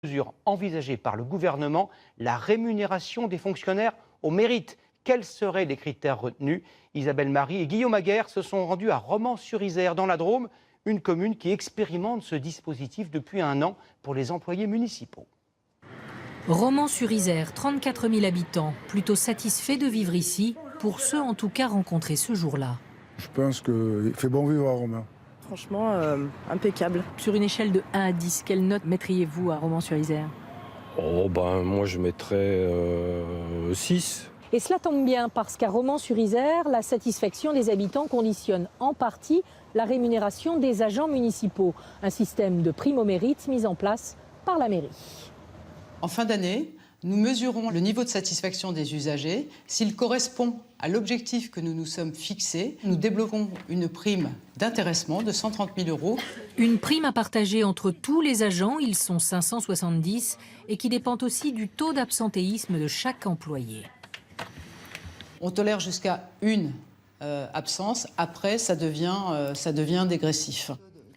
Mesure envisagée par le gouvernement, la rémunération des fonctionnaires au mérite. Quels seraient les critères retenus? Isabelle Marie et Guillaume Aguerre se sont rendus à Romans-sur-Isère, dans la Drôme, une commune qui expérimente ce dispositif depuis 1 an pour les employés municipaux. Romans-sur-Isère, 34 000 habitants, plutôt satisfaits de vivre ici, pour ceux en tout cas rencontrés ce jour-là. Je pense qu'il fait bon vivre à Romans. Franchement, impeccable. Sur une échelle de 1 à 10, quelle note mettriez-vous à Romans-sur-Isère? Moi je mettrais 6. Et cela tombe bien parce qu'à Romans-sur-Isère, la satisfaction des habitants conditionne en partie la rémunération des agents municipaux. Un système de prime au mérite mis en place par la mairie. En fin d'année, nous mesurons le niveau de satisfaction des usagers. S'il correspond à l'objectif que nous nous sommes fixés, nous débloquons une prime d'intéressement de 130 000 €. Une prime à partager entre tous les agents, ils sont 570, et qui dépend aussi du taux d'absentéisme de chaque employé. On tolère jusqu'à une absence. Après, ça devient dégressif.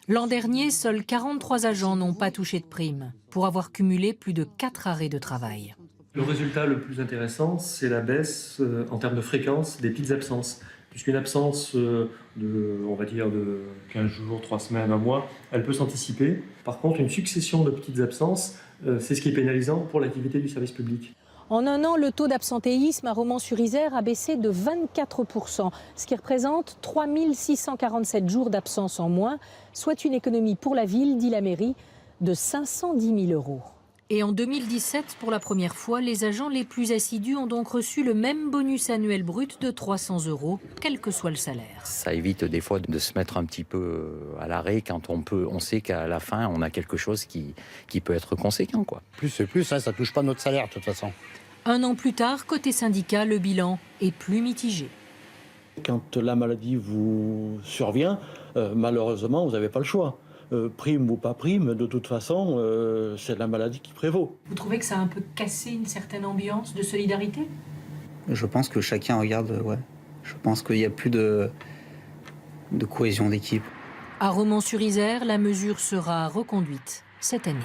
L'an dernier, seuls 43 agents n'ont pas touché de prime, pour avoir cumulé plus de 4 arrêts de travail. Le résultat le plus intéressant, c'est la baisse en termes de fréquence des petites absences. Puisqu'une absence on va dire de 15 jours, 3 semaines, 1 mois, elle peut s'anticiper. Par contre, une succession de petites absences, c'est ce qui est pénalisant pour l'activité du service public. En 1 an, le taux d'absentéisme à Romans-sur-Isère a baissé de 24%, ce qui représente 3 647 jours d'absence en moins, soit une économie pour la ville, dit la mairie, de 510 000 €. Et en 2017, pour la première fois, les agents les plus assidus ont donc reçu le même bonus annuel brut de 300 €, quel que soit le salaire. Ça évite des fois de se mettre un petit peu à l'arrêt quand on sait qu'à la fin, on a quelque chose qui peut être conséquent, quoi. Plus c'est plus, ça ne touche pas notre salaire de toute façon. 1 an plus tard, côté syndicat, le bilan est plus mitigé. Quand la maladie vous survient, malheureusement, vous n'avez pas le choix. Prime ou pas prime, de toute façon, c'est la maladie qui prévaut. Vous trouvez que ça a un peu cassé une certaine ambiance de solidarité? Je pense que chacun regarde, Je pense qu'il n'y a plus de cohésion d'équipe. À Romans-sur-Isère, la mesure sera reconduite cette année.